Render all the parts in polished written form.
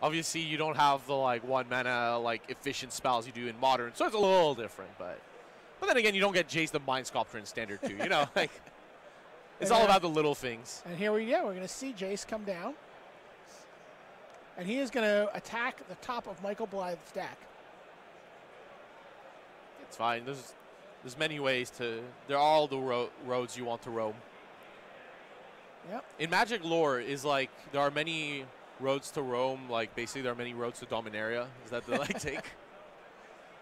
Obviously, you don't have the like 1 mana like efficient spells you do in Modern, so it's a little different. But then again, you don't get Jace the Mind Sculptor in Standard too. You know, like it's all about the little things. And here we go. We're going to see Jace come down, and he is going to attack the top of Michael Blythe's deck. It's fine. There's many ways to. There are all the roads you want to roam. Yep. In Magic lore, is like there are many roads to roam. Like basically, there are many roads to Dominaria. Is that the like take?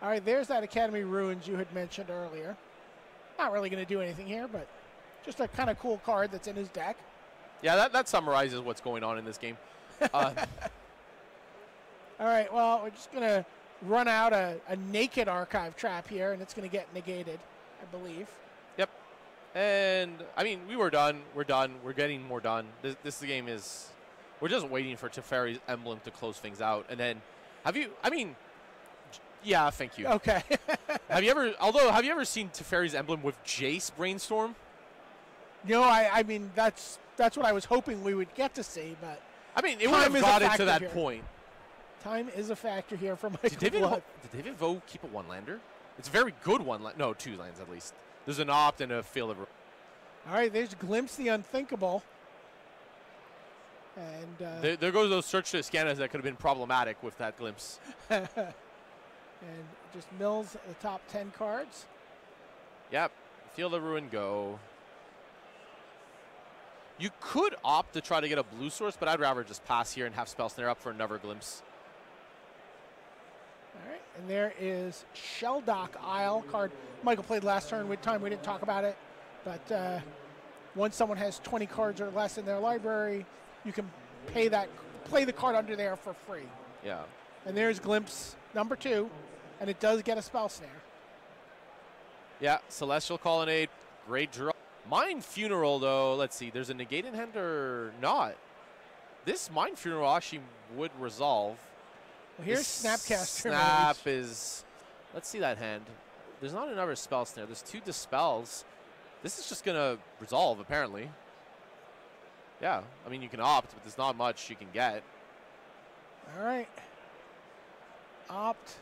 All right, there's that Academy Ruins you had mentioned earlier. Not really going to do anything here, but just a kind of cool card that's in his deck. Yeah, that summarizes what's going on in this game. All right, well, we're just going to run out a naked Archive Trap here, and it's going to get negated, I believe. Yep. And, I mean, we were done. We're done. We're getting more done. This game is... We're just waiting for Teferi's Emblem to close things out. And then, yeah, thank you. Okay. Have you ever seen Teferi's Emblem with Jace Brainstorm? No, I mean, that's what I was hoping we would get to see, but... I mean, it would have gotten to that point. Time is a factor here for Michael Did David Vo keep a one-lander? It's a very good one. No, 2 lands at least. There's an opt and a field of... All right, there's Glimpse the Unthinkable. And there goes those search to Scannas that could have been problematic with that Glimpse. And just mills the top 10 cards. Yep. Field of Ruin go. You could opt to try to get a blue source, but I'd rather just pass here and have Spell Snare up for another Glimpse. All right, and there is Shelldock Isle card. Michael played last turn with time. We didn't talk about it, but once someone has 20 cards or less in their library, you can play the card under there for free. Yeah. And there's Glimpse number 2, and it does get a Spell Snare. Yeah, Celestial Colonnade, great draw. Mind Funeral, though, let's see, there's a negate in hand or not. This Mind Funeral actually would resolve. Well, here's Snapcaster. Snap is, let's see that hand. There's not another Spell Snare. There's 2 Dispels. This is just going to resolve, apparently. Yeah, I mean, you can opt, but there's not much you can get. All right. Opt,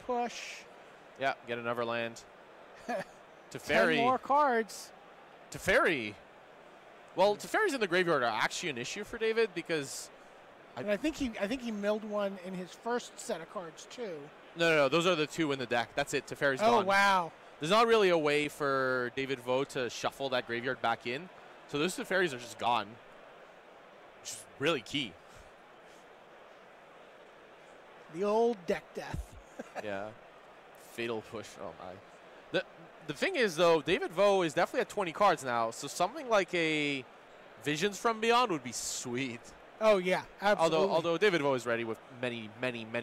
push. Yeah, get another land. Teferi. 10 more cards. Teferi. Well, Teferi's in the graveyard are actually an issue for David because... I think he milled one in his first set of cards, too. No. Those are the 2 in the deck. That's it. Teferi's gone. Oh, wow. There's not really a way for David Vo to shuffle that graveyard back in. So those Teferis are just gone. Which is really key. The old deck death. Yeah. Fatal Push. Oh, my. The thing is, though, David Vo is definitely at 20 cards now, so something like a Visions from Beyond would be sweet. Oh, yeah, absolutely. Although David Vo is ready with many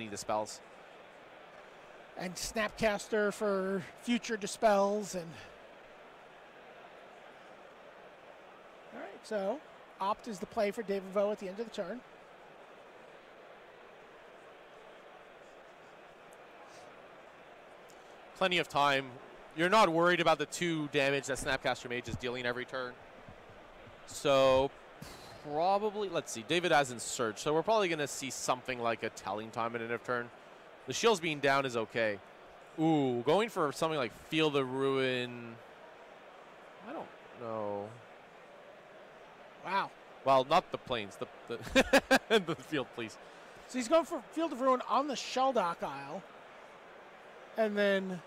Dispels. And Snapcaster for future Dispels. And all right, so Opt is the play for David Vo at the end of the turn. Plenty of time. You're not worried about the 2 damage that Snapcaster Mage is dealing every turn. So probably, let's see, David has in Surge, so we're probably going to see something like a Telling Time at end of turn. The shields being down is okay. Ooh, going for something like Field of Ruin. I don't know. Wow. Well, not the plains, the the field, please. So he's going for Field of Ruin on the Shelldock Isle. And then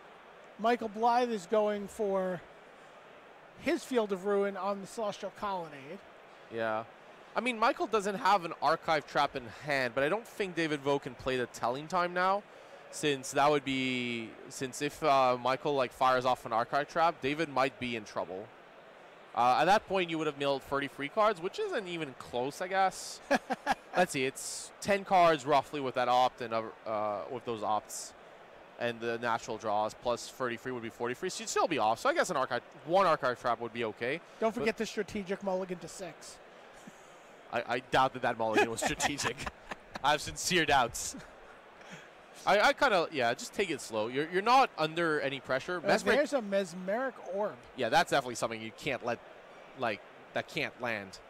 Michael Blythe is going for his Field of Ruin on the Celestial Colonnade. Yeah. I mean, Michael doesn't have an Archive Trap in hand, but I don't think David Vo can play the Telling Time now, since if Michael fires off an Archive Trap, David might be in trouble. At that point, you would have milled 30 free cards, which isn't even close, I guess. Let's see, it's 10 cards roughly with that opt and with those opts. And the natural draws plus 30 free would be 40 free. So you'd still be off. So I guess one Archive Trap would be okay. Don't forget the strategic mulligan to 6. I doubt that mulligan was strategic. I have sincere doubts. I kind of, just take it slow. You're not under any pressure. There's a Mesmeric Orb. Yeah, that's definitely something you can't let, that can't land.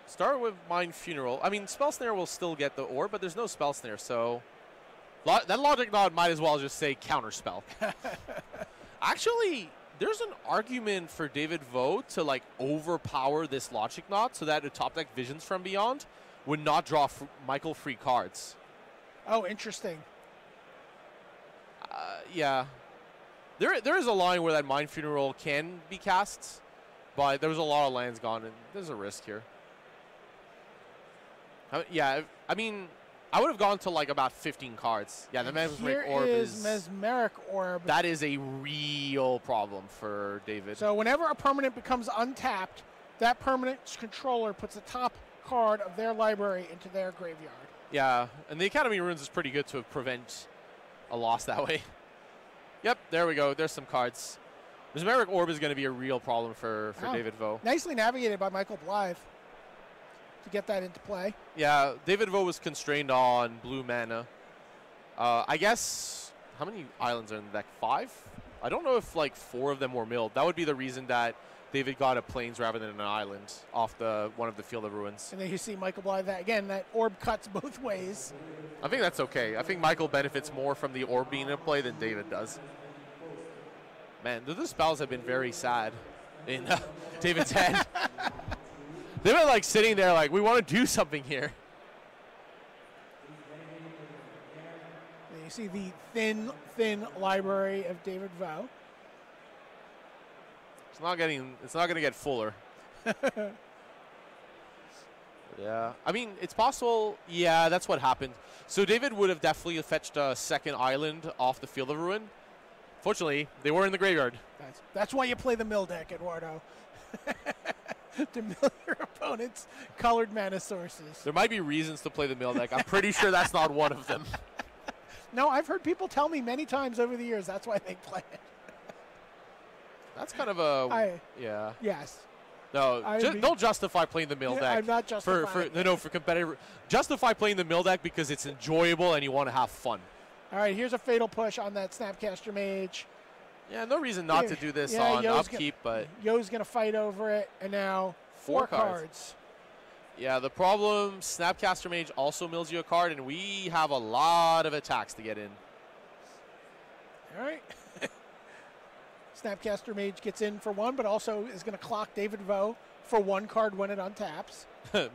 Start with Mind Funeral. I mean, Spell Snare will still get the orb, but there's no Spell Snare, so that Logic Nod might as well just say Counterspell. Actually, there's an argument for David Vo to like overpower this Logic Nod so that the top deck Visions from Beyond would not draw Michael free cards. Oh, interesting. Yeah. There is a line where that Mind Funeral can be cast, but there was a lot of lands gone, and there's a risk here. Yeah, I mean, I would have gone to like about 15 cards. Yeah, the Mesmeric Orb is Mesmeric Orb. That is a real problem for David. So whenever a permanent becomes untapped, that permanent's controller puts the top card of their library into their graveyard. Yeah, and the Academy Runes is pretty good to prevent a loss that way. Yep, there we go. There's some cards. Mesmeric Orb is going to be a real problem for David Vo. Nicely navigated by Michael Blythe to get that into play. Yeah, David Vo was constrained on blue mana. I guess, how many islands are in the deck? 5? I don't know if like 4 of them were milled. That would be the reason that David got a plains rather than an island off one of the Field of Ruins. And then you see Michael Blythe again, that orb cuts both ways. I think that's okay. I think Michael benefits more from the orb being in play than David does. Man, the spells have been very sad in David's hand. They've been like sitting there like, we want to do something here. And you see the thin library of David Vo. It's not going to get fuller. Yeah. I mean, it's possible. Yeah, that's what happened. So David would have definitely fetched a second island off the Field of Ruin. Fortunately, they were in the graveyard. That's why you play the mill deck, Eduardo. To mill your opponent's colored mana sources. There might be reasons to play the mill deck. I'm pretty sure that's not one of them. No, I've heard people tell me many times over the years that's why they play it. That's kind of a... yeah. Yes. No, don't justify playing the mill deck. I'm not justifying for competitive. Justify playing the mill deck because it's enjoyable and you want to have fun. All right, here's a fatal push on that Snapcaster Mage. Yeah, no reason not to do this on upkeep, but Yo's going to fight over it, and now 4 cards. Yeah, the problem, Snapcaster Mage also mills you a card, and we have a lot of attacks to get in. All right. Snapcaster Mage gets in for 1, but also is going to clock David Vo for 1 card when it untaps.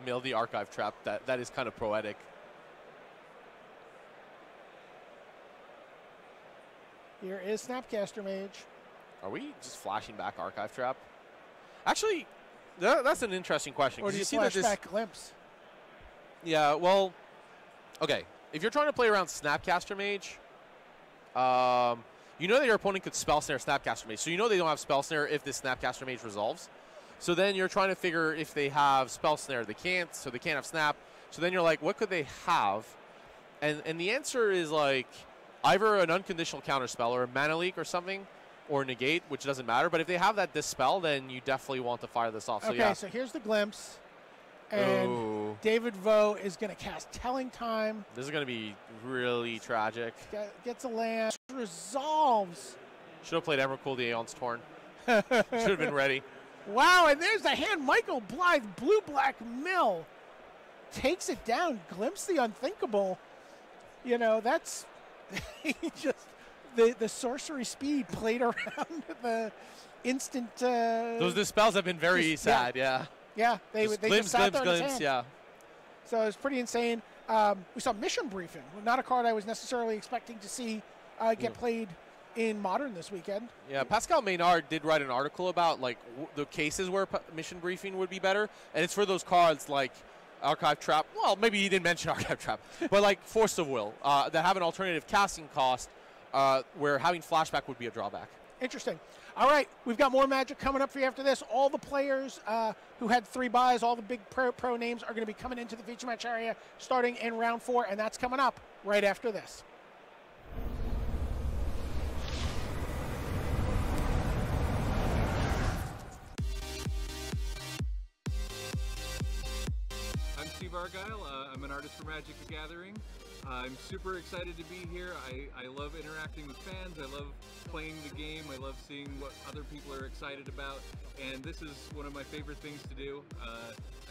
Mill the Archive Trap. That is kind of poetic. Here is Snapcaster Mage. Are we just flashing back Archive Trap? Actually, that's an interesting question. Or do you see flash back Glimpse? Yeah, well, okay. If you're trying to play around Snapcaster Mage, you know that your opponent could Spell Snare Snapcaster Mage. So you know they don't have Spell Snare if this Snapcaster Mage resolves. So then you're trying to figure if they have Spell Snare. They can't, so they can't have Snap. So then you're like, what could they have? And the answer is like either an unconditional counterspell or a mana leak or something, or negate, which doesn't matter. But if they have that dispel, then you definitely want to fire this off. So okay, yeah. So here's the Glimpse. And David Vo is going to cast Telling Time. This is going to be really tragic. Gets a land. Resolves. Should have played Emrakul the Aeon's Torn. Should have been ready. Wow, and there's the hand. Michael Blythe, blue-black mill. Takes it down. Glimpse the unthinkable. You know, that's just the sorcery speed played around the instant. Those dispels have been very sad, yeah. Yeah, they just sat there in his hand. Yeah. So it was pretty insane. We saw Mission Briefing, not a card I was necessarily expecting to see get played in Modern this weekend. Yeah, Pascal Maynard did write an article about like the cases where Mission Briefing would be better, and it's for those cards like Archive Trap. Well, maybe he didn't mention Archive Trap, but like Force of Will that have an alternative casting cost where having Flashback would be a drawback. Interesting. All right, we've got more Magic coming up for you after this. All the players who had 3 buys, all the big pro names are going to be coming into the feature match area starting in round 4, and that's coming up right after this. I'm Steve Argyle. I'm an artist for Magic the Gathering. I'm super excited to be here. I love interacting with fans. I love playing the game. I love seeing what other people are excited about, and this is one of my favorite things to do.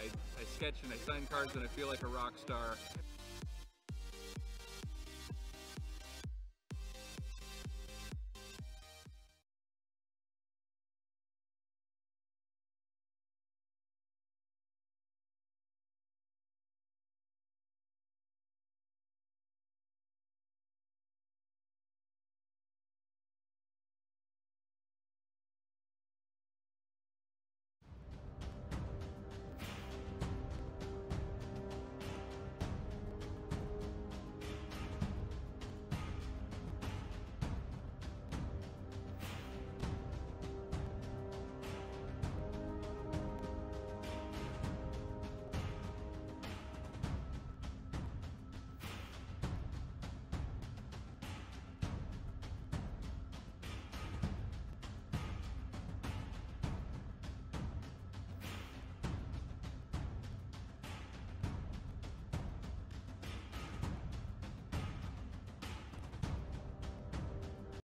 I sketch and I sign cards and I feel like a rock star.